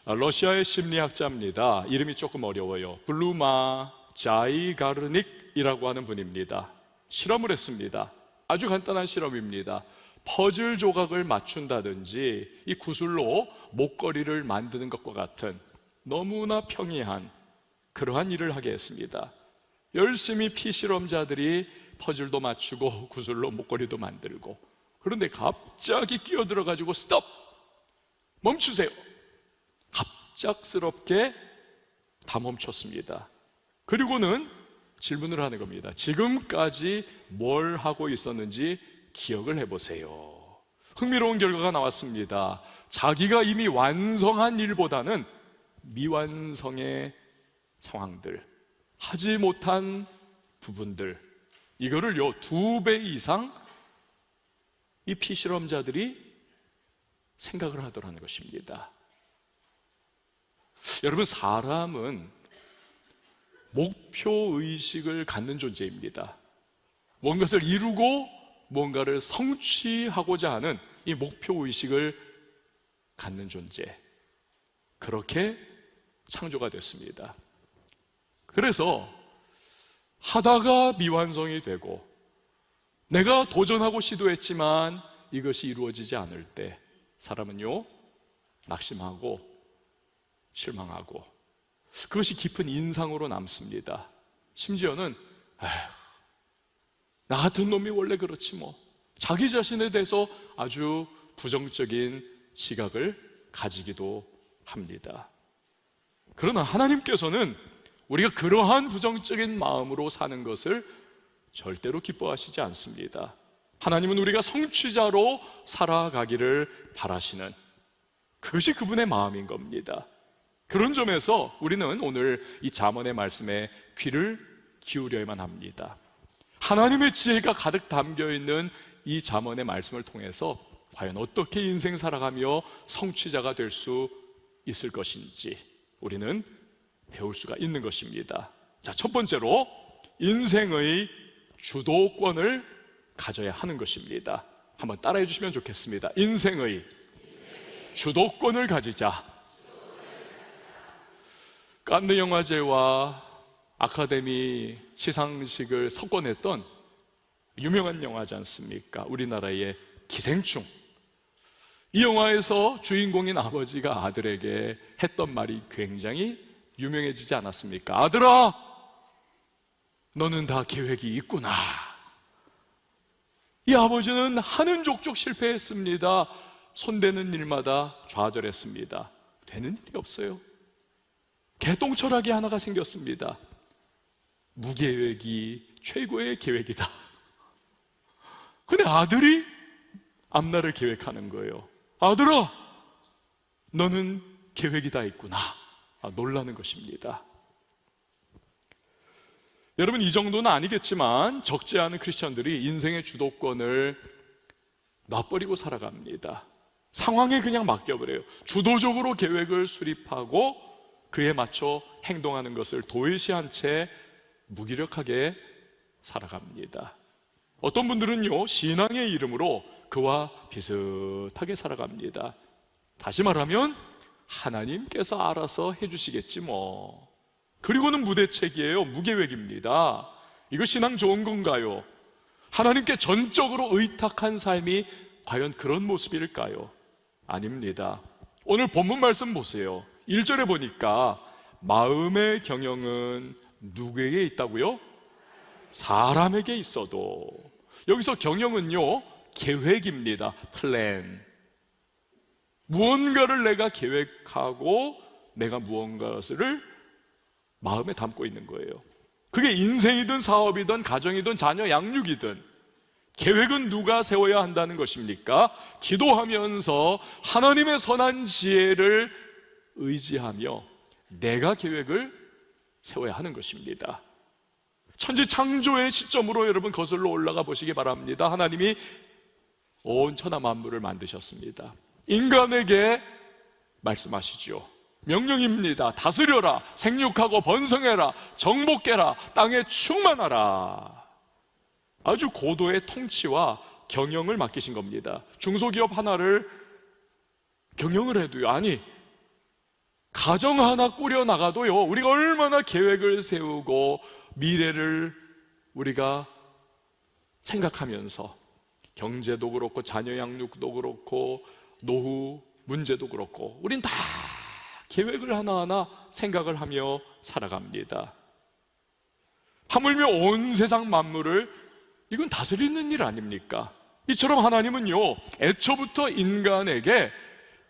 러시아의 심리학자입니다. 이름이 조금 어려워요. 블루마 자이가르닉이라고 하는 분입니다. 실험을 했습니다. 아주 간단한 실험입니다. 퍼즐 조각을 맞춘다든지 이 구슬로 목걸이를 만드는 것과 같은 너무나 평이한 그러한 일을 하게 했습니다. 열심히 피실험자들이 퍼즐도 맞추고 구슬로 목걸이도 만들고, 그런데 갑자기 끼어들어가지고 스톱! 멈추세요! 갑작스럽게 다 멈췄습니다. 그리고는 질문을 하는 겁니다. 지금까지 뭘 하고 있었는지 기억을 해보세요. 흥미로운 결과가 나왔습니다. 자기가 이미 완성한 일보다는 미완성의 상황들, 하지 못한 부분들, 이거를요 2배 이상 이 피실험자들이 생각을 하더라는 것입니다. 여러분, 사람은 목표의식을 갖는 존재입니다. 뭔가를 이루고 뭔가를 성취하고자 하는 이 목표의식을 갖는 존재, 그렇게 창조가 됐습니다. 그래서 하다가 미완성이 되고 내가 도전하고 시도했지만 이것이 이루어지지 않을 때 사람은요 낙심하고 실망하고, 그것이 깊은 인상으로 남습니다. 심지어는 나 같은 놈이 원래 그렇지 뭐, 자기 자신에 대해서 아주 부정적인 시각을 가지기도 합니다. 그러나 하나님께서는 우리가 그러한 부정적인 마음으로 사는 것을 절대로 기뻐하시지 않습니다. 하나님은 우리가 성취자로 살아가기를 바라시는, 그것이 그분의 마음인 겁니다. 그런 점에서 우리는 오늘 이 잠언의 말씀에 귀를 기울여야만 합니다. 하나님의 지혜가 가득 담겨있는 이 잠언의 말씀을 통해서 과연 어떻게 인생 살아가며 성취자가 될 수 있을 것인지 우리는 배울 수가 있는 것입니다. 자, 첫 번째로 인생의 주도권을 가져야 하는 것입니다. 한번 따라해 주시면 좋겠습니다. 인생의 주도권을 가지자. 칸느 영화제와 아카데미 시상식을 석권했던 유명한 영화지 않습니까? 우리나라의 기생충. 이 영화에서 주인공인 아버지가 아들에게 했던 말이 굉장히 유명해지지 않았습니까? 아들아, 너는 다 계획이 있구나. 이 아버지는 하는 족족 실패했습니다. 손대는 일마다 좌절했습니다. 되는 일이 없어요. 개똥철학이 하나가 생겼습니다. 무계획이 최고의 계획이다. 근데 아들이 앞날을 계획하는 거예요. 아들아, 너는 계획이 다 있구나. 놀라는 것입니다. 여러분, 이 정도는 아니겠지만 적지 않은 크리스천들이 인생의 주도권을 놔버리고 살아갑니다. 상황에 그냥 맡겨버려요. 주도적으로 계획을 수립하고 그에 맞춰 행동하는 것을 도외시한 채 무기력하게 살아갑니다. 어떤 분들은요 신앙의 이름으로 그와 비슷하게 살아갑니다. 다시 말하면 하나님께서 알아서 해주시겠지 뭐. 그리고는 무대책이에요. 무계획입니다. 이거 신앙 좋은 건가요? 하나님께 전적으로 의탁한 삶이 과연 그런 모습일까요? 아닙니다. 오늘 본문 말씀 보세요. 1절에 보니까 마음의 경영은 누구에게 있다고요? 사람에게 있어도. 여기서 경영은요 계획입니다. 플랜. 무언가를 내가 계획하고 내가 무언가를 마음에 담고 있는 거예요. 그게 인생이든 사업이든 가정이든 자녀 양육이든 계획은 누가 세워야 한다는 것입니까? 기도하면서 하나님의 선한 지혜를 의지하며 내가 계획을 세워야 하는 것입니다. 천지 창조의 시점으로 여러분 거슬러 올라가 보시기 바랍니다. 하나님이 온 천하 만물을 만드셨습니다. 인간에게 말씀하시죠. 명령입니다. 다스려라, 생육하고 번성해라, 정복해라, 땅에 충만하라. 아주 고도의 통치와 경영을 맡기신 겁니다. 중소기업 하나를 경영을 해도요, 아니 가정 하나 꾸려 나가도요, 우리가 얼마나 계획을 세우고 미래를 우리가 생각하면서 경제도 그렇고 자녀 양육도 그렇고 노후 문제도 그렇고 우린 다 계획을 하나하나 생각을 하며 살아갑니다. 하물며 온 세상 만물을 이건 다스리는 일 아닙니까? 이처럼 하나님은요, 애초부터 인간에게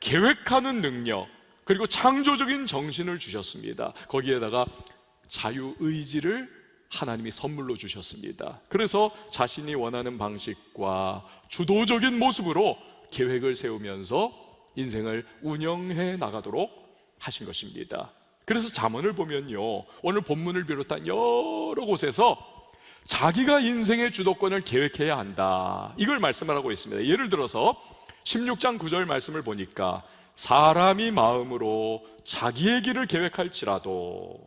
계획하는 능력 그리고 창조적인 정신을 주셨습니다. 거기에다가 자유의지를 하나님이 선물로 주셨습니다. 그래서 자신이 원하는 방식과 주도적인 모습으로 계획을 세우면서 인생을 운영해 나가도록 하신 것입니다. 그래서 잠언을 보면요, 오늘 본문을 비롯한 여러 곳에서 자기가 인생의 주도권을 계획해야 한다, 이걸 말씀을 하고 있습니다. 예를 들어서 16장 9절 말씀을 보니까 사람이 마음으로 자기의 길을 계획할지라도,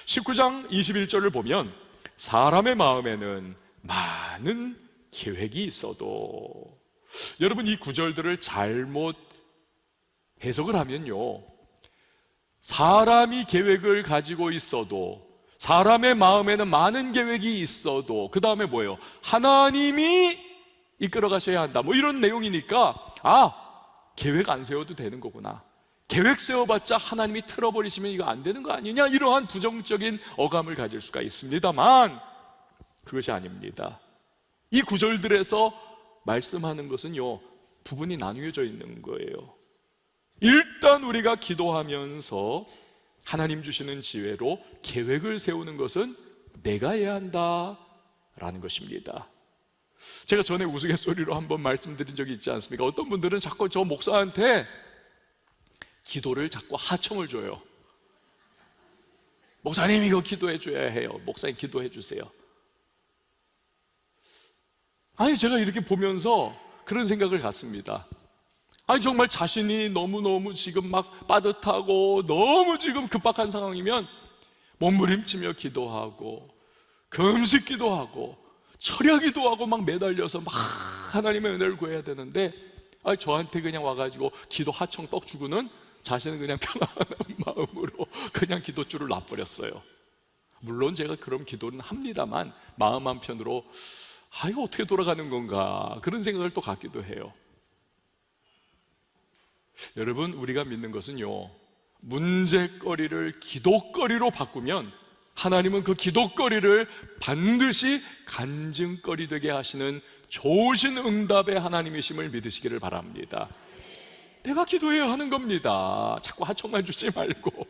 19장 21절을 보면 사람의 마음에는 많은 계획이 있어도, 여러분 이 구절들을 잘못 해석을 하면요, 사람이 계획을 가지고 있어도, 사람의 마음에는 많은 계획이 있어도, 그 다음에 뭐예요? 하나님이 이끌어 가셔야 한다, 뭐 이런 내용이니까 계획 안 세워도 되는 거구나, 계획 세워봤자 하나님이 틀어버리시면 이거 안 되는 거 아니냐, 이러한 부정적인 어감을 가질 수가 있습니다만 그것이 아닙니다. 이 구절들에서 말씀하는 것은요, 부분이 나뉘어져 있는 거예요. 일단 우리가 기도하면서 하나님 주시는 지혜로 계획을 세우는 것은 내가 해야 한다라는 것입니다. 제가 전에 우스갯소리로 한번 말씀드린 적이 있지 않습니까? 어떤 분들은 자꾸 저 목사한테 기도를 자꾸 하청을 줘요. 목사님 이거 기도해 줘야 해요, 목사님 기도해 주세요. 아니, 제가 이렇게 보면서 그런 생각을 갖습니다. 아니, 정말 자신이 너무너무 지금 막 빠듯하고 너무 지금 급박한 상황이면 몸부림치며 기도하고 금식 기도하고 철야 기도하고 막 매달려서 막 하나님의 은혜를 구해야 되는데, 아니, 저한테 그냥 와가지고 기도 하청 떡 주고는 자신은 그냥 평안한 마음으로 그냥 기도줄을 놔버렸어요. 물론 제가 그런 기도는 합니다만 마음 한편으로 이거 어떻게 돌아가는 건가, 그런 생각을 또 갖기도 해요. 여러분, 우리가 믿는 것은요, 문제거리를 기도거리로 바꾸면 하나님은 그 기도거리를 반드시 간증거리 되게 하시는 좋으신 응답의 하나님이심을 믿으시기를 바랍니다. 내가 기도해야 하는 겁니다. 자꾸 하청만 주지 말고.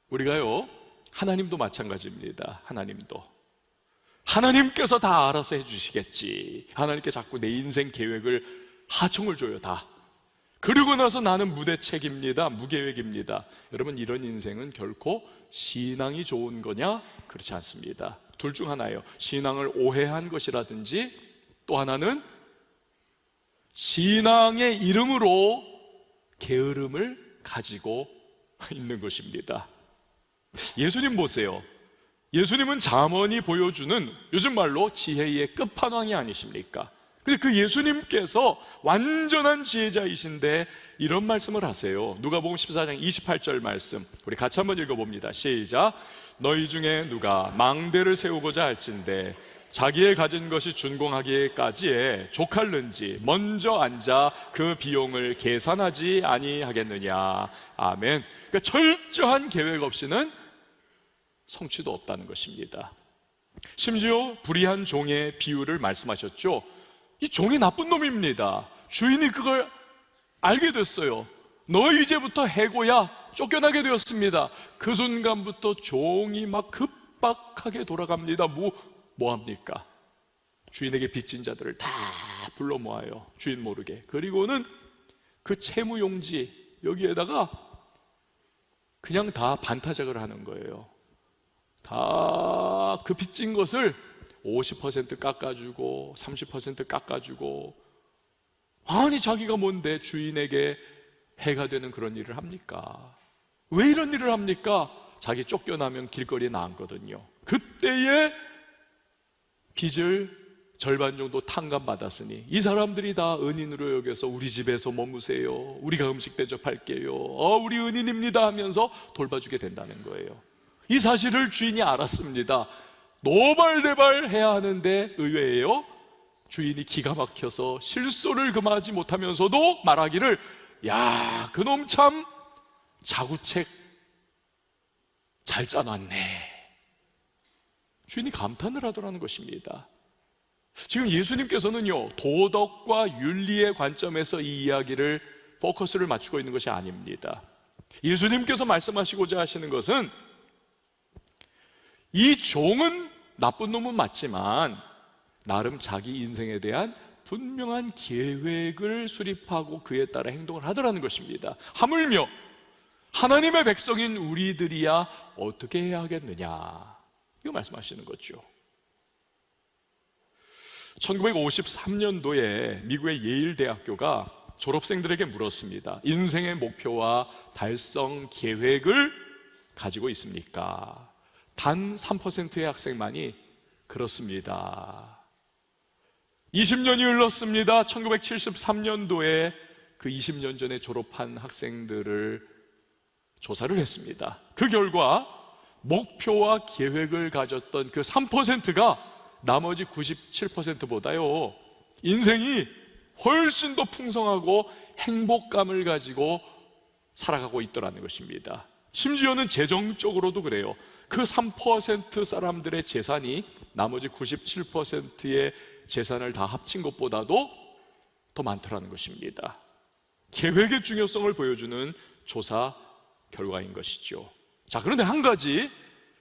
우리가요, 하나님도 마찬가지입니다. 하나님께서 다 알아서 해주시겠지, 하나님께 자꾸 내 인생 계획을 하청을 줘요. 다 그리고 나서 나는 무대책입니다, 무계획입니다. 여러분, 이런 인생은 결코 신앙이 좋은 거냐? 그렇지 않습니다. 둘 중 하나예요. 신앙을 오해한 것이라든지, 또 하나는 신앙의 이름으로 게으름을 가지고 있는 것입니다. 예수님 보세요. 예수님은 잠언이 보여주는 요즘 말로 지혜의 끝판왕이 아니십니까? 근데 그 예수님께서 완전한 지혜자이신데 이런 말씀을 하세요. 누가복음 14장 28절 말씀, 우리 같이 한번 읽어봅니다. 시작. 너희 중에 누가 망대를 세우고자 할진대 자기의 가진 것이 준공하기까지에 족할는지 먼저 앉아 그 비용을 계산하지 아니하겠느냐. 아멘. 그러니까 철저한 계획 없이는 성취도 없다는 것입니다. 심지어 불의한 종의 비유를 말씀하셨죠. 이 종이 나쁜 놈입니다. 주인이 그걸 알게 됐어요. 너 이제부터 해고야, 쫓겨나게 되었습니다. 그 순간부터 종이 막 급박하게 돌아갑니다. 뭐 합니까? 주인에게 빚진 자들을 다 불러 모아요, 주인 모르게. 그리고는 그 채무용지 여기에다가 그냥 다 반타작을 하는 거예요. 다 그 빚진 것을 50% 깎아주고 30% 깎아주고, 아니 자기가 뭔데 주인에게 해가 되는 그런 일을 합니까? 왜 이런 일을 합니까? 자기 쫓겨나면 길거리에 나앉거든요. 그때에 빚을 절반 정도 탕감받았으니 이 사람들이 다 은인으로 여겨서 우리 집에서 머무세요, 우리가 음식 대접할게요, 우리 은인입니다 하면서 돌봐주게 된다는 거예요. 이 사실을 주인이 알았습니다. 노발대발 해야 하는데 의외예요, 주인이 기가 막혀서 실소를 금하지 못하면서도 말하기를, 야, 그놈 참 자구책 잘 짜놨네. 주인이 감탄을 하더라는 것입니다. 지금 예수님께서는요, 도덕과 윤리의 관점에서 이 이야기를 포커스를 맞추고 있는 것이 아닙니다. 예수님께서 말씀하시고자 하시는 것은, 이 종은 나쁜 놈은 맞지만 나름 자기 인생에 대한 분명한 계획을 수립하고 그에 따라 행동을 하더라는 것입니다. 하물며 하나님의 백성인 우리들이야 어떻게 해야 하겠느냐, 이거 말씀하시는 거죠. 1953년도에 미국의 예일 대학교가 졸업생들에게 물었습니다. 인생의 목표와 달성 계획을 가지고 있습니까? 단 3%의 학생만이 그렇습니다. 20년이 흘렀습니다. 1973년도에 그 20년 전에 졸업한 학생들을 조사를 했습니다. 그 결과 목표와 계획을 가졌던 그 3%가 나머지 97%보다요 인생이 훨씬 더 풍성하고 행복감을 가지고 살아가고 있더라는 것입니다. 심지어는 재정적으로도 그래요. 그 3% 사람들의 재산이 나머지 97%의 재산을 다 합친 것보다도 더 많더라는 것입니다. 계획의 중요성을 보여주는 조사 결과인 것이죠. 자, 그런데 한 가지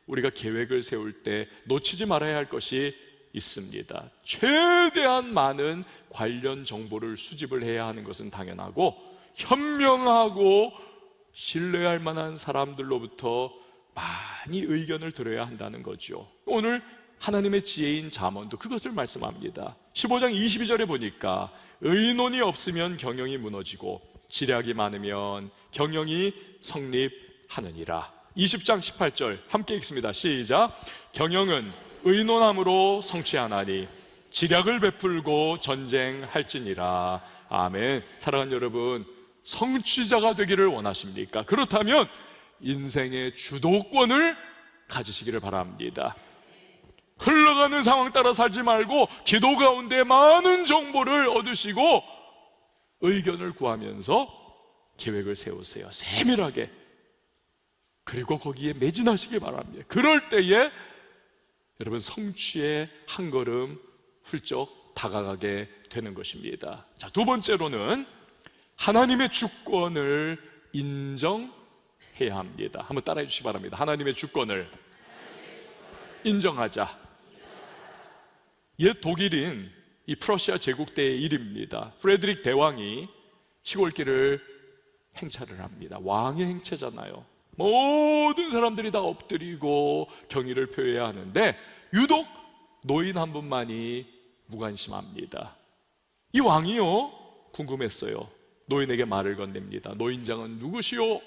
우리가 계획을 세울 때 놓치지 말아야 할 것이 있습니다. 최대한 많은 관련 정보를 수집을 해야 하는 것은 당연하고, 현명하고 신뢰할 만한 사람들로부터 많이 의견을 들어야 한다는 거죠. 오늘 하나님의 지혜인 잠언도 그것을 말씀합니다. 15장 22절에 보니까 의논이 없으면 경영이 무너지고 지략이 많으면 경영이 성립하느니라. 20장 18절 함께 읽습니다. 시작. 경영은 의논함으로 성취하나니 지략을 베풀고 전쟁할지니라. 아멘. 사랑하는 여러분, 성취자가 되기를 원하십니까? 그렇다면 인생의 주도권을 가지시기를 바랍니다. 흘러가는 상황 따라 살지 말고 기도 가운데 많은 정보를 얻으시고 의견을 구하면서 계획을 세우세요. 세밀하게. 그리고 거기에 매진하시기 바랍니다. 그럴 때에 여러분 성취의 한 걸음 훌쩍 다가가게 되는 것입니다. 자, 두 번째로는 하나님의 주권을 인정해야 합니다. 한번 따라해 주시기 바랍니다. 하나님의 주권을 인정하자. 옛 독일인 이 프러시아 제국 때의 일입니다. 프레드릭 대왕이 시골길을 행차를 합니다. 왕의 행차잖아요. 모든 사람들이 다 엎드리고 경의를 표해야 하는데 유독 노인 한 분만이 무관심합니다. 이 왕이요 궁금했어요. 노인에게 말을 건넵니다. 노인장은 누구시오?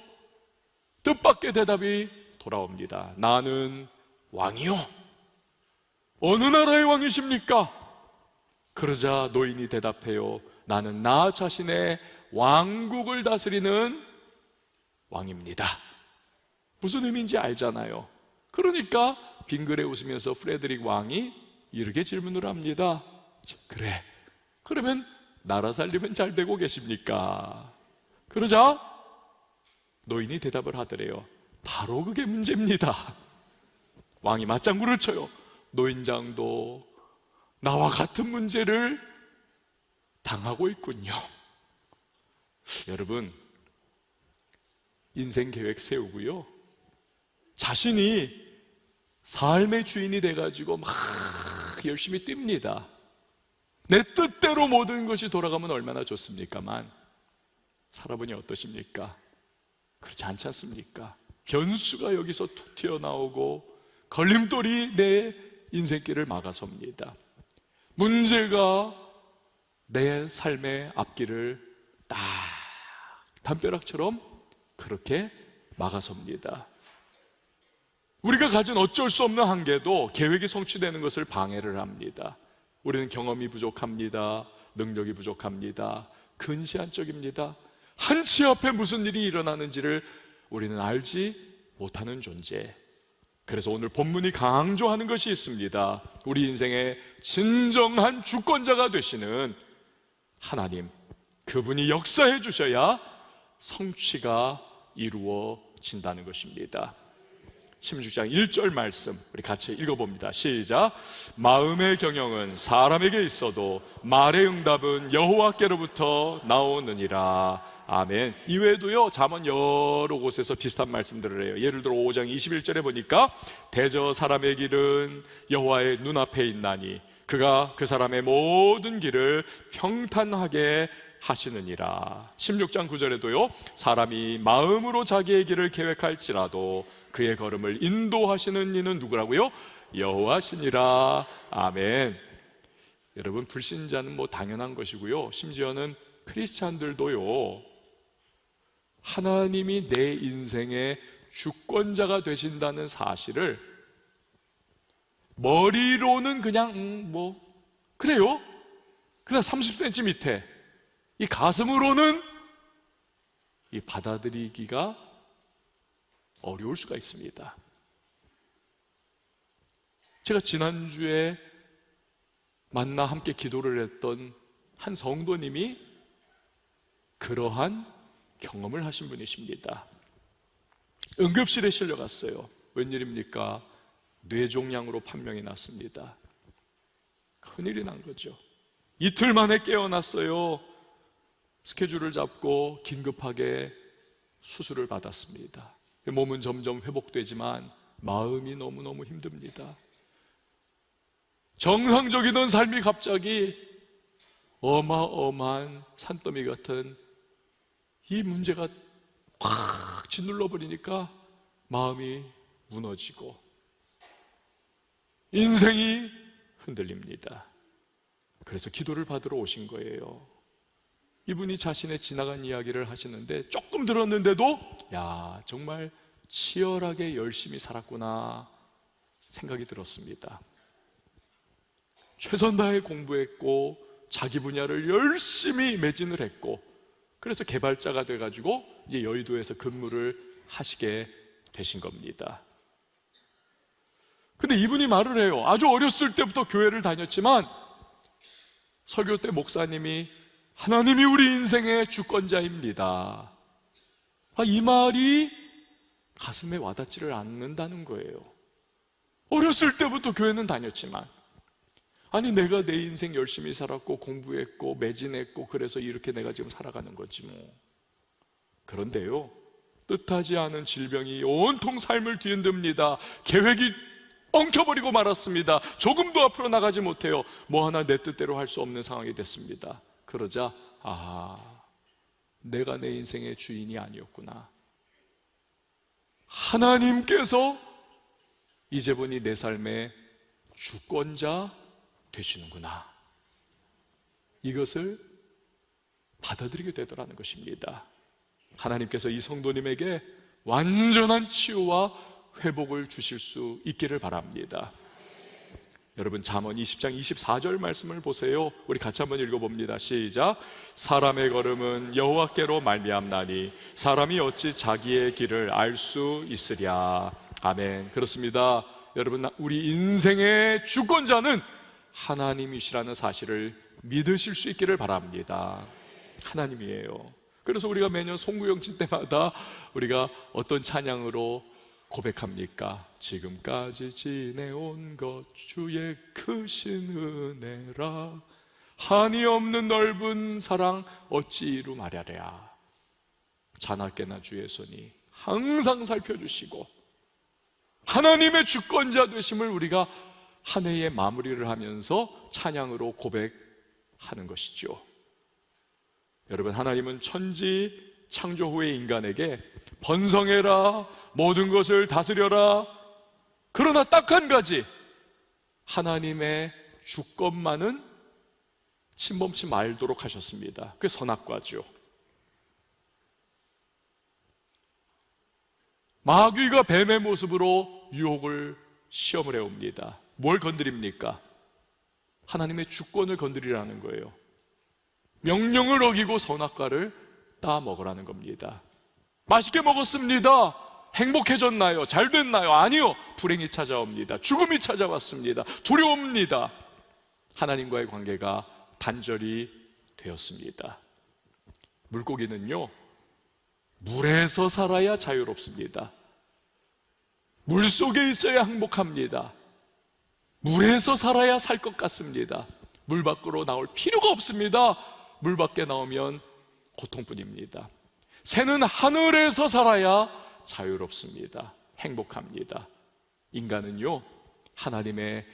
뜻밖의 대답이 돌아옵니다. 나는 왕이요. 어느 나라의 왕이십니까? 그러자 노인이 대답해요. 나는 나 자신의 왕국을 다스리는 왕입니다. 무슨 의미인지 알잖아요. 그러니까 빙그레 웃으면서 프레드릭 왕이 이렇게 질문을 합니다. 그래, 그러면 나라 살림은 잘 되고 계십니까? 그러자 노인이 대답을 하더래요. 바로 그게 문제입니다. 왕이 맞장구를 쳐요. 노인장도 나와 같은 문제를 당하고 있군요. 여러분, 인생 계획 세우고요, 자신이 삶의 주인이 돼가지고 막 열심히 뜁니다. 내 뜻대로 모든 것이 돌아가면 얼마나 좋습니까만 살아보니 어떠십니까? 그렇지 않지 않습니까? 변수가 여기서 툭 튀어나오고 걸림돌이 내 인생길을 막아섭니다. 문제가 내 삶의 앞길을 딱 담벼락처럼 그렇게 막아섭니다. 우리가 가진 어쩔 수 없는 한계도 계획이 성취되는 것을 방해를 합니다. 우리는 경험이 부족합니다. 능력이 부족합니다. 근시안적입니다. 한치 앞에 무슨 일이 일어나는지를 우리는 알지 못하는 존재. 그래서 오늘 본문이 강조하는 것이 있습니다. 우리 인생의 진정한 주권자가 되시는 하나님, 그분이 역사해 주셔야 성취가 이루어진다는 것입니다. 16장 1절 말씀 우리 같이 읽어봅니다. 시작. 마음의 경영은 사람에게 있어도 말의 응답은 여호와께로부터 나오느니라. 아멘. 이외에도요, 잠언 여러 곳에서 비슷한 말씀들을 해요. 예를 들어 5장 21절에 보니까 대저 사람의 길은 여호와의 눈앞에 있나니 그가 그 사람의 모든 길을 평탄하게 하시느니라. 16장 9절에도요, 사람이 마음으로 자기의 길을 계획할지라도 그의 걸음을 인도하시는 이는 누구라고요? 여호와시니라. 아멘. 여러분, 불신자는 뭐 당연한 것이고요, 심지어는 크리스찬들도요, 하나님이 내 인생의 주권자가 되신다는 사실을 머리로는 그냥 그래요? 그냥 30cm 밑에, 이 가슴으로는 이 받아들이기가 어려울 수가 있습니다. 제가 지난주에 만나 함께 기도를 했던 한 성도님이 그러한 경험을 하신 분이십니다. 응급실에 실려갔어요. 웬일입니까? 뇌종양으로 판명이 났습니다. 큰일이 난 거죠. 이틀 만에 깨어났어요. 스케줄을 잡고 긴급하게 수술을 받았습니다. 몸은 점점 회복되지만 마음이 너무너무 힘듭니다. 정상적이던 삶이 갑자기 어마어마한 산더미 같은 이 문제가 확 짓눌러 버리니까 마음이 무너지고 인생이 흔들립니다. 그래서 기도를 받으러 오신 거예요. 이분이 자신의 지나간 이야기를 하시는데 조금 들었는데도 야, 정말 치열하게 열심히 살았구나 생각이 들었습니다. 최선 다해 공부했고 자기 분야를 열심히 매진을 했고, 그래서 개발자가 돼가지고 이제 여의도에서 근무를 하시게 되신 겁니다. 근데 이분이 말을 해요. 아주 어렸을 때부터 교회를 다녔지만 설교 때 목사님이 하나님이 우리 인생의 주권자입니다, 이 말이 가슴에 와닿지를 않는다는 거예요. 어렸을 때부터 교회는 다녔지만, 아니 내가 내 인생 열심히 살았고 공부했고 매진했고 그래서 이렇게 내가 지금 살아가는 거지 뭐. 그런데요, 뜻하지 않은 질병이 온통 삶을 뒤흔듭니다. 계획이 엉켜버리고 말았습니다. 조금도 앞으로 나가지 못해요. 뭐 하나 내 뜻대로 할 수 없는 상황이 됐습니다. 그러자 내가 내 인생의 주인이 아니었구나, 하나님께서 이제 보니 내 삶의 주권자 되시는구나, 이것을 받아들이게 되더라는 것입니다. 하나님께서 이 성도님에게 완전한 치유와 회복을 주실 수 있기를 바랍니다. 여러분, 잠언 20장 24절 말씀을 보세요. 우리 같이 한번 읽어봅니다. 시작. 사람의 걸음은 여호와께로 말미암나니 사람이 어찌 자기의 길을 알 수 있으랴. 아멘. 그렇습니다. 여러분, 우리 인생의 주권자는 하나님이시라는 사실을 믿으실 수 있기를 바랍니다. 하나님이에요. 그래서 우리가 매년 송구영신 때마다 우리가 어떤 찬양으로 고백합니까? 지금까지 지내온 것 주의 크신 은혜라, 한이 없는 넓은 사랑 어찌 이루 말하랴. 자나깨나 주의 손이 항상 살펴주시고 하나님의 주권자 되심을 우리가 한 해의 마무리를 하면서 찬양으로 고백하는 것이죠. 여러분, 하나님은 천지 창조 후의 인간에게 번성해라, 모든 것을 다스려라, 그러나 딱 한 가지, 하나님의 주권만은 침범치 말도록 하셨습니다. 그게 선악과죠. 마귀가 뱀의 모습으로 유혹을 시험을 해옵니다. 뭘 건드립니까? 하나님의 주권을 건드리라는 거예요. 명령을 어기고 선악과를 따 먹으라는 겁니다. 맛있게 먹었습니다. 행복해졌나요? 잘 됐나요? 아니요. 불행이 찾아옵니다. 죽음이 찾아왔습니다. 두려웁니다. 하나님과의 관계가 단절이 되었습니다. 물고기는요, 물에서 살아야 자유롭습니다. 물속에 있어야 행복합니다. 물에서 살아야 살 것 같습니다. 물 밖으로 나올 필요가 없습니다. 물 밖에 나오면 고통뿐입니다. 새는 하늘에서 살아야 자유롭습니다. 행복합니다. 인간은요, 하나님의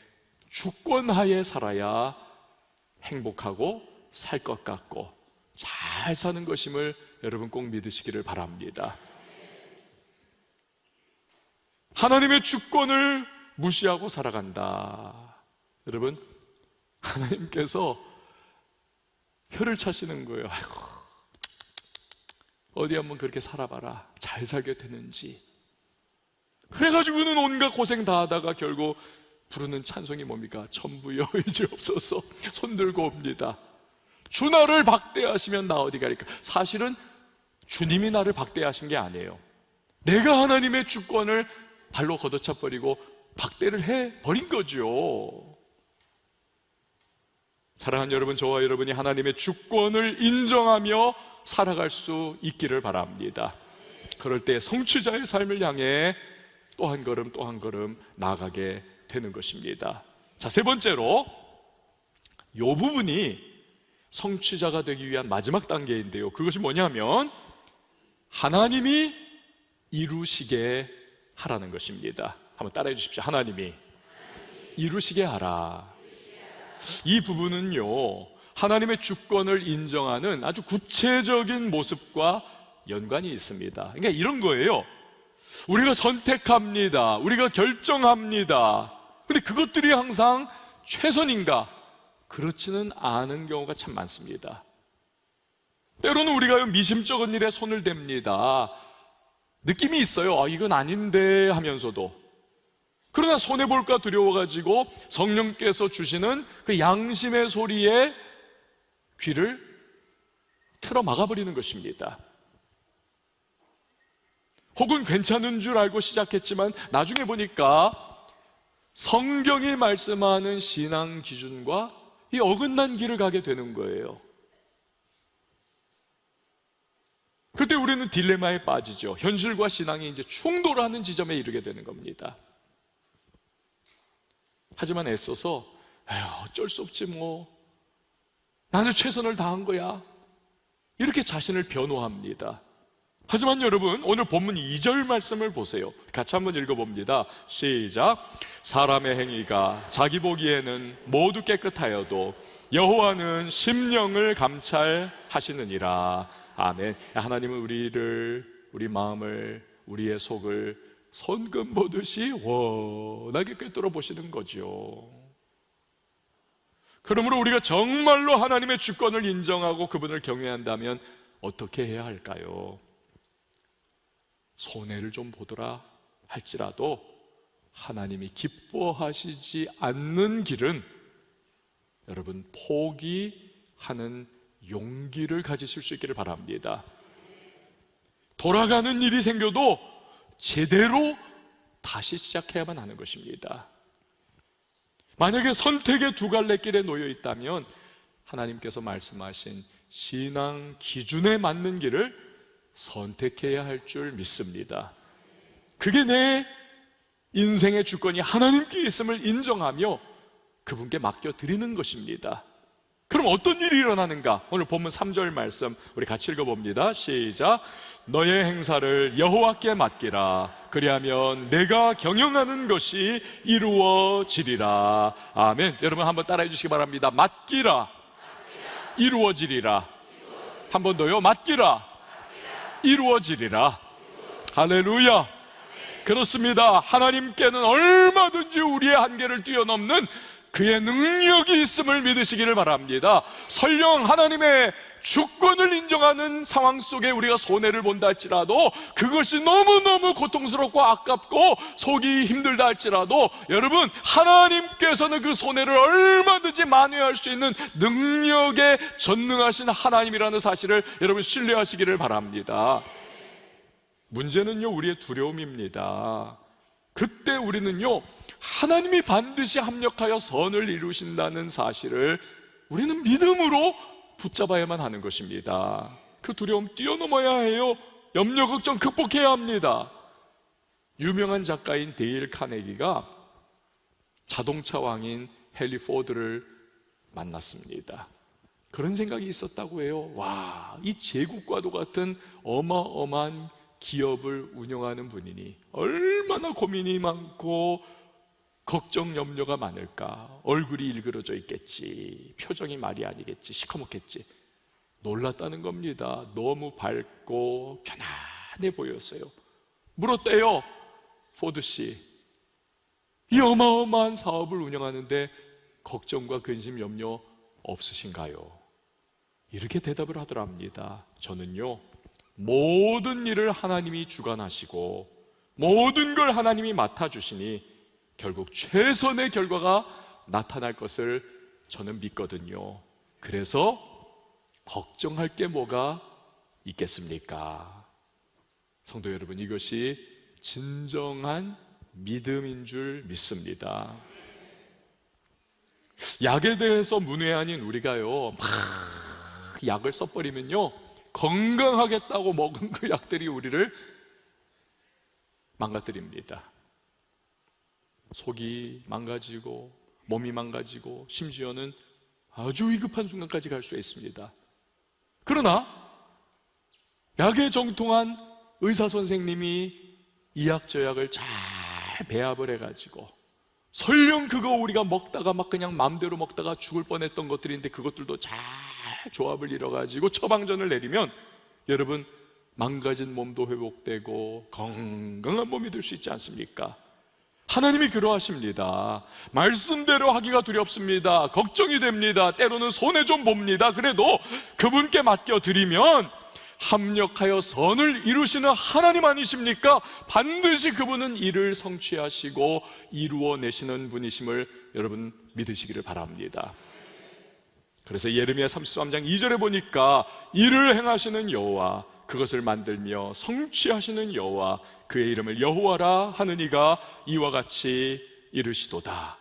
주권하에 살아야 행복하고 살 것 같고 잘 사는 것임을 여러분 꼭 믿으시기를 바랍니다. 하나님의 주권을 무시하고 살아간다. 여러분, 하나님께서 혀를 차시는 거예요. 아이고, 어디 한번 그렇게 살아봐라. 잘 살게 되는지. 그래가지고는 온갖 고생 다 하다가 결국 부르는 찬송이 뭡니까? 천부여 의지없어서 손들고 옵니다. 주 나를 박대하시면 나 어디 가리까? 사실은 주님이 나를 박대하신 게 아니에요. 내가 하나님의 주권을 발로 걷어차버리고 박대를 해버린 거죠. 사랑하는 여러분, 저와 여러분이 하나님의 주권을 인정하며 살아갈 수 있기를 바랍니다. 그럴 때 성취자의 삶을 향해 또 한 걸음 또 한 걸음 나아가게 되는 것입니다. 자, 세 번째로 이 부분이 성취자가 되기 위한 마지막 단계인데요, 그것이 뭐냐면 하나님이 이루시게 하라는 것입니다. 한번 따라해 주십시오. 하나님이 이루시게 하라. 이 부분은요, 하나님의 주권을 인정하는 아주 구체적인 모습과 연관이 있습니다. 그러니까 이런 거예요. 우리가 선택합니다. 우리가 결정합니다. 근데 그것들이 항상 최선인가? 그렇지는 않은 경우가 참 많습니다. 때로는 우리가 미심쩍은 일에 손을 댑니다. 느낌이 있어요. 아, 이건 아닌데 하면서도. 그러나 손해볼까 두려워가지고 성령께서 주시는 그 양심의 소리에 귀를 틀어 막아버리는 것입니다. 혹은 괜찮은 줄 알고 시작했지만 나중에 보니까 성경이 말씀하는 신앙 기준과 이 어긋난 길을 가게 되는 거예요. 그때 우리는 딜레마에 빠지죠. 현실과 신앙이 이제 충돌하는 지점에 이르게 되는 겁니다. 하지만 애써서 에휴, 어쩔 수 없지 뭐, 나는 최선을 다한 거야, 이렇게 자신을 변호합니다. 하지만 여러분, 오늘 본문 2절 말씀을 보세요. 같이 한번 읽어봅니다. 시작. 사람의 행위가 자기 보기에는 모두 깨끗하여도 여호와는 심령을 감찰하시느니라. 아멘. 하나님은 우리 마음을, 우리의 속을 손금 보듯이 원하게 꿰뚫어 보시는 거죠. 그러므로 우리가 정말로 하나님의 주권을 인정하고 그분을 경외한다면 어떻게 해야 할까요? 손해를 좀 보더라 할지라도 하나님이 기뻐하시지 않는 길은 여러분 포기하는 용기를 가지실 수 있기를 바랍니다. 돌아가는 일이 생겨도 제대로 다시 시작해야만 하는 것입니다. 만약에 선택의 두 갈래 길에 놓여 있다면 하나님께서 말씀하신 신앙 기준에 맞는 길을 선택해야 할 줄 믿습니다. 그게 내 인생의 주권이 하나님께 있음을 인정하며 그분께 맡겨드리는 것입니다. 그럼 어떤 일이 일어나는가? 오늘 본문 3절 말씀 우리 같이 읽어봅니다. 시작. 너의 행사를 여호와께 맡기라. 그리하면 내가 경영하는 것이 이루어지리라. 아멘. 여러분 한번 따라해 주시기 바랍니다. 맡기라. 이루어지리라. 한 번 더요. 맡기라. 이루어지리라. 할렐루야. 그렇습니다. 하나님께는 얼마든지 우리의 한계를 뛰어넘는 그의 능력이 있음을 믿으시기를 바랍니다. 설령 하나님의 주권을 인정하는 상황 속에 우리가 손해를 본다 할지라도, 그것이 너무너무 고통스럽고 아깝고 속이 힘들다 할지라도, 여러분, 하나님께서는 그 손해를 얼마든지 만회할 수 있는 능력에 전능하신 하나님이라는 사실을 여러분 신뢰하시기를 바랍니다. 문제는요, 우리의 두려움입니다. 그때 우리는요, 하나님이 반드시 합력하여 선을 이루신다는 사실을 우리는 믿음으로 붙잡아야만 하는 것입니다. 그 두려움 뛰어넘어야 해요. 염려 걱정 극복해야 합니다. 유명한 작가인 데일 카네기가 자동차 왕인 헨리 포드를 만났습니다. 그런 생각이 있었다고 해요. 와, 이 제국과도 같은 어마어마한 기업을 운영하는 분이니 얼마나 고민이 많고 걱정, 염려가 많을까. 얼굴이 일그러져 있겠지, 표정이 말이 아니겠지, 시커멓겠지. 놀랐다는 겁니다. 너무 밝고 편안해 보였어요. 물었대요. 포드씨, 이 어마어마한 사업을 운영하는데 걱정과 근심, 염려 없으신가요? 이렇게 대답을 하더랍니다. 저는요, 모든 일을 하나님이 주관하시고 모든 걸 하나님이 맡아주시니 결국 최선의 결과가 나타날 것을 저는 믿거든요. 그래서 걱정할 게 뭐가 있겠습니까? 성도 여러분, 이것이 진정한 믿음인 줄 믿습니다. 약에 대해서 문외한인 우리가요, 막 약을 써버리면요, 건강하겠다고 먹은 그 약들이 우리를 망가뜨립니다. 속이 망가지고 몸이 망가지고 심지어는 아주 위급한 순간까지 갈 수 있습니다. 그러나 약에 정통한 의사 선생님이 이 약 저 약을 잘 배합을 해가지고, 설령 그거 우리가 먹다가 막 그냥 마음대로 먹다가 죽을 뻔했던 것들인데 그것들도 잘 조합을 이뤄가지고 처방전을 내리면 여러분, 망가진 몸도 회복되고 건강한 몸이 될 수 있지 않습니까? 하나님이 그러하십니다. 말씀대로 하기가 두렵습니다. 걱정이 됩니다. 때로는 손해 좀 봅니다. 그래도 그분께 맡겨드리면 합력하여 선을 이루시는 하나님 아니십니까? 반드시 그분은 일을 성취하시고 이루어내시는 분이심을 여러분 믿으시기를 바랍니다. 그래서 예레미야 33장 2절에 보니까 일을 행하시는 여호와, 그것을 만들며 성취하시는 여호와, 그의 이름을 여호와라 하는 이가 이와 같이 이르시도다.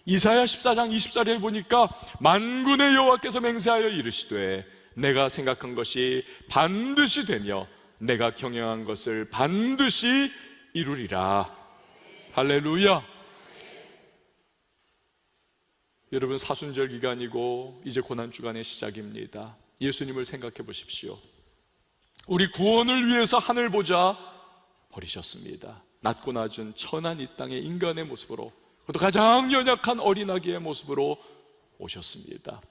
이사야 14장 20절에 보니까 만군의 여호와께서 맹세하여 이르시되 내가 생각한 것이 반드시 되며 내가 경영한 것을 반드시 이루리라. 할렐루야. 여러분, 사순절 기간이고 이제 고난주간의 시작입니다. 예수님을 생각해 보십시오. 우리 구원을 위해서 하늘 보자 버리셨습니다. 낮고 낮은 천한 이 땅의 인간의 모습으로, 그것도 가장 연약한 어린아기의 모습으로 오셨습니다.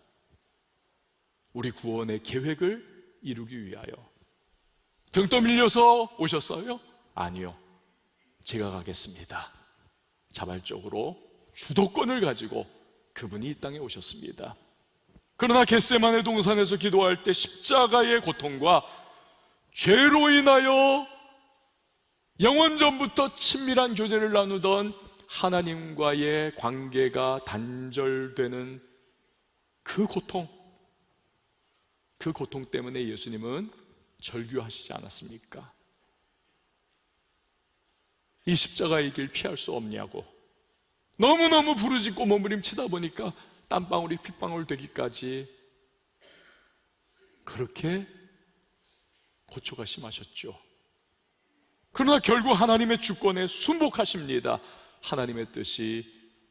우리 구원의 계획을 이루기 위하여. 등 떠밀려서 오셨어요? 아니요. 제가 가겠습니다. 자발적으로 주도권을 가지고 그분이 이 땅에 오셨습니다. 그러나 겟세마네 동산에서 기도할 때 십자가의 고통과 죄로 인하여 영원전부터 친밀한 교제를 나누던 하나님과의 관계가 단절되는 그 고통 때문에 예수님은 절규하시지 않았습니까? 이 십자가의 길 피할 수 없냐고, 너무너무 부르짖고 몸부림치다 보니까 땀방울이 핏방울 되기까지 그렇게 고초가 심하셨죠. 그러나 결국 하나님의 주권에 순복하십니다. 하나님의 뜻이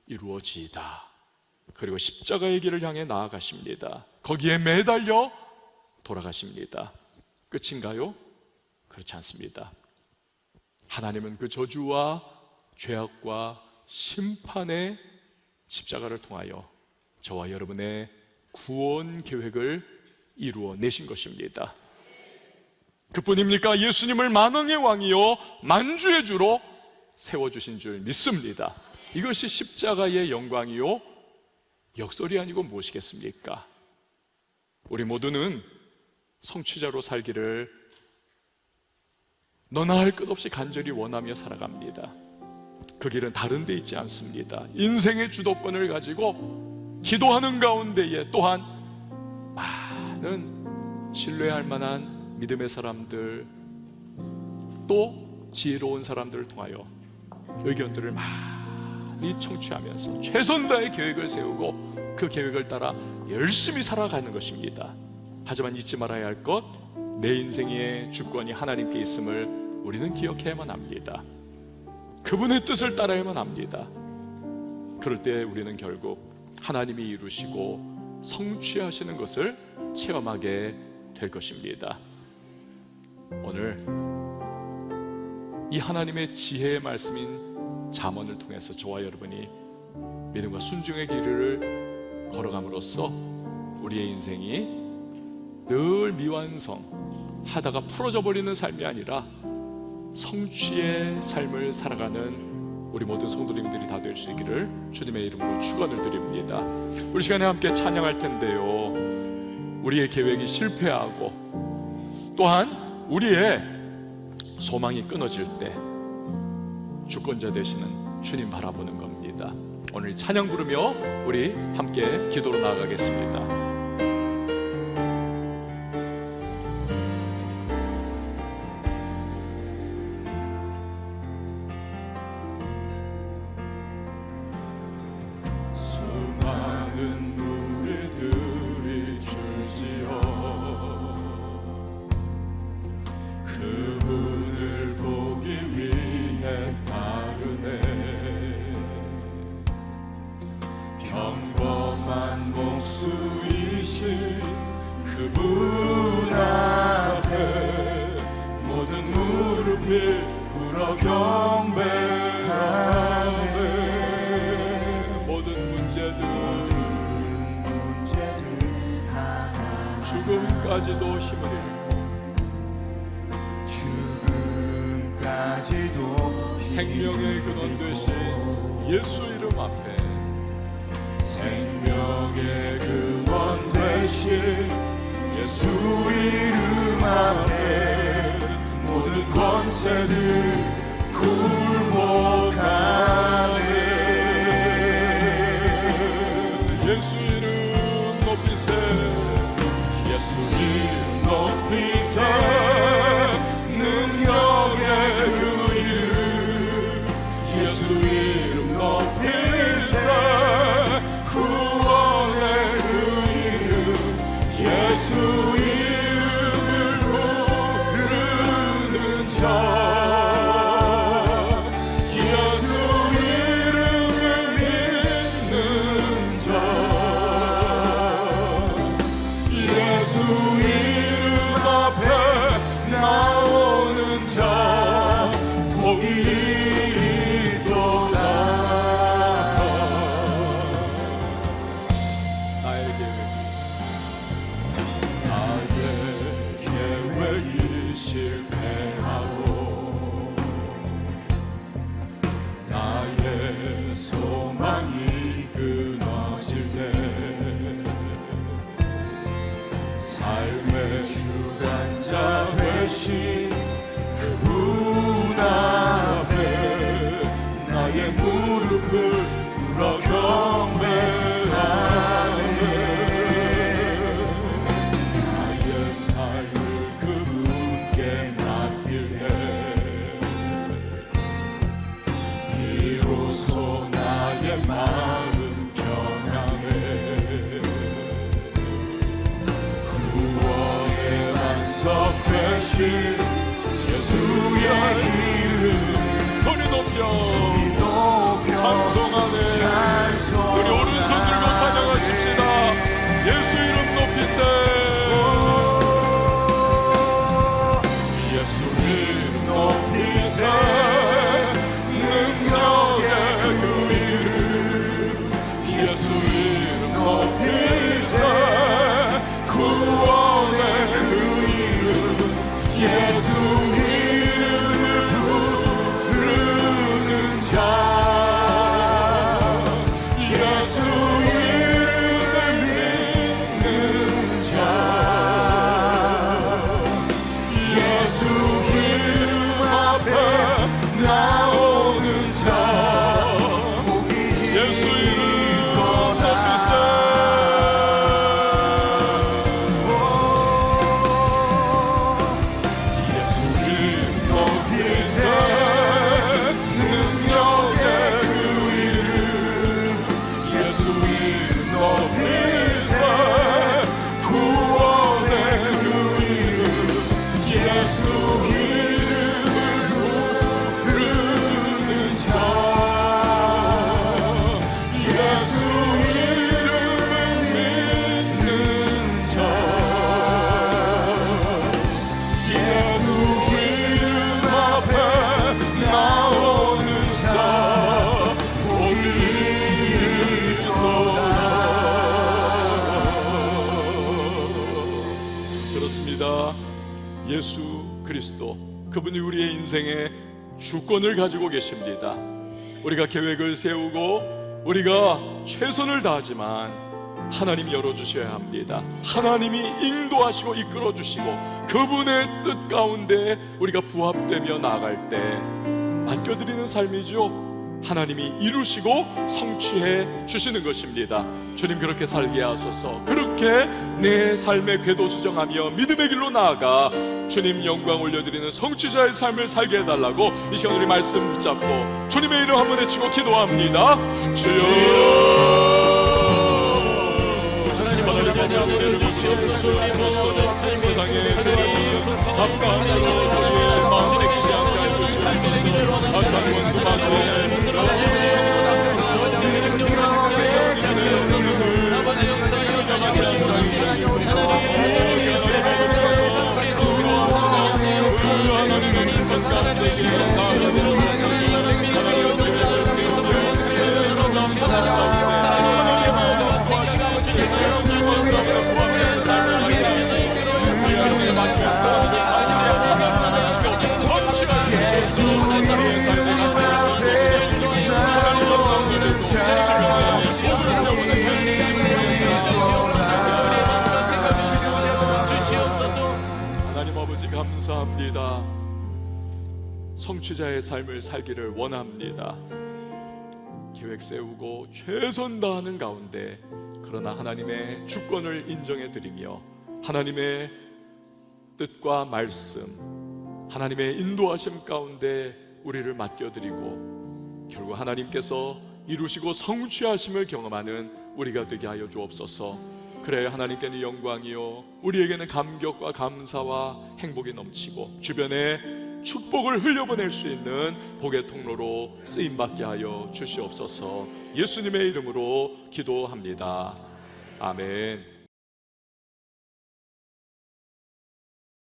이루어지이다. 그리고 십자가의 길을 향해 나아가십니다. 거기에 매달려 돌아가십니다. 끝인가요? 그렇지 않습니다. 하나님은 그 저주와 죄악과 심판의 십자가를 통하여 저와 여러분의 구원 계획을 이루어내신 것입니다. 그뿐입니까? 예수님을 만왕의 왕이요 만주의 주로 세워주신 줄 믿습니다. 이것이 십자가의 영광이요 역설이 아니고 무엇이겠습니까? 우리 모두는 성취자로 살기를 너나 할 것 없이 간절히 원하며 살아갑니다. 그 길은 다른 데 있지 않습니다. 인생의 주도권을 가지고 기도하는 가운데에 또한 많은 신뢰할 만한 믿음의 사람들, 또 지혜로운 사람들을 통하여 의견들을 많이 청취하면서 최선 다해 계획을 세우고 그 계획을 따라 열심히 살아가는 것입니다. 하지만 잊지 말아야 할 것, 내 인생의 주권이 하나님께 있음을 우리는 기억해야만 합니다. 그분의 뜻을 따라야만 합니다. 그럴 때 우리는 결국 하나님이 이루시고 성취하시는 것을 체험하게 될 것입니다. 오늘 이 하나님의 지혜의 말씀인 잠언을 통해서 저와 여러분이 믿음과 순종의 길을 걸어감으로써 우리의 인생이 늘 미완성하다가 풀어져 버리는 삶이 아니라 성취의 삶을 살아가는 우리 모든 성도님들이 다 될 수 있기를 주님의 이름으로 축원을 드립니다. 우리 시간에 함께 찬양할 텐데요, 우리의 계획이 실패하고 또한 우리의 소망이 끊어질 때 주권자 되시는 주님 바라보는 겁니다. 오늘 찬양 부르며 우리 함께 기도로 나아가겠습니다. 그분 앞에 모든 무릎을 꿇어 경배하네. 모든 문제들 죽음까지도 힘을 잃고 생명의 근원 되신 예수 이름 앞에 생명의 근원 되신 예수 이름 앞에 모든 권세들 굴복하네. 예수 이름 높이세, 예수 이름 높이세. 능력의 그 이름 예수 이름 높이세. 구원의 그 이름 예수 이름을 부르는 자, 예수 이름을 믿는 자, 예수 이름 앞에 나오는 자 복이 있도다. 나의 계획이 실패하고 나의 소망이 끊어질 때 삶의 주관자 되신 그분 앞에 나의 무릎을 꿇어 경배하네. 나의 삶을 그분께 맡길 때 비로소 나의 마음 평안해. 구원의 반석 되신 예수의 이름 소리 높여 찬송하네. 우리 오른손 들고 찬양하십시다. 예수 이름 높이세. 예수 이름 높이세. 능력의 그 이름 예수 이름 높이세. 구원의 그 이름 예수 이름을 부르는 자, 예수 이름 예수 이름을 믿는 자 예수 이름 앞에 나오는 자 복이 있도다. 그렇습니다. 예수 그리스도 그분이 우리의 인생의 주권을 가지고 계십니다. 우리가 계획을 세우고 우리가 최선을 다하지만 하나님이 열어주셔야 합니다. 하나님이 인도하시고 이끌어주시고 그분의 뜻 가운데 우리가 부합되며 나아갈 때 맡겨드리는 삶이죠. 하나님이 이루시고 성취해 주시는 것입니다. 주님 그렇게 살게 하소서. 그렇게 내 삶의 궤도 수정하며 믿음의 길로 나아가 주님 영광 올려드리는 성취자의 삶을 살게 해달라고 이 시간 우리 말씀 붙잡고 주님의 이름 한번 외치고 기도합니다. 주여 하나님 주시옵소서. 세상의 잠깐으로 우리의 마음을 지향케 해주시옵소서. 악한 원수 가운데 하나님 아버지 감사합니다. 성취자의 삶을 살기를 원합니다. 계획 세우고 최선 다하는 가운데 그러나 하나님의 주권을 인정해 드리며 하나님의 뜻과 말씀 하나님의 인도하심 가운데 우리를 맡겨드리고 결국 하나님께서 이루시고 성취하심을 경험하는 우리가 되게 하여 주옵소서. 그래야 하나님께는 영광이요 우리에게는 감격과 감사와 행복이 넘치고 주변에 축복을 흘려보낼 수 있는 복의 통로로 쓰임받게 하여 주시옵소서. 예수님의 이름으로 기도합니다. 아멘.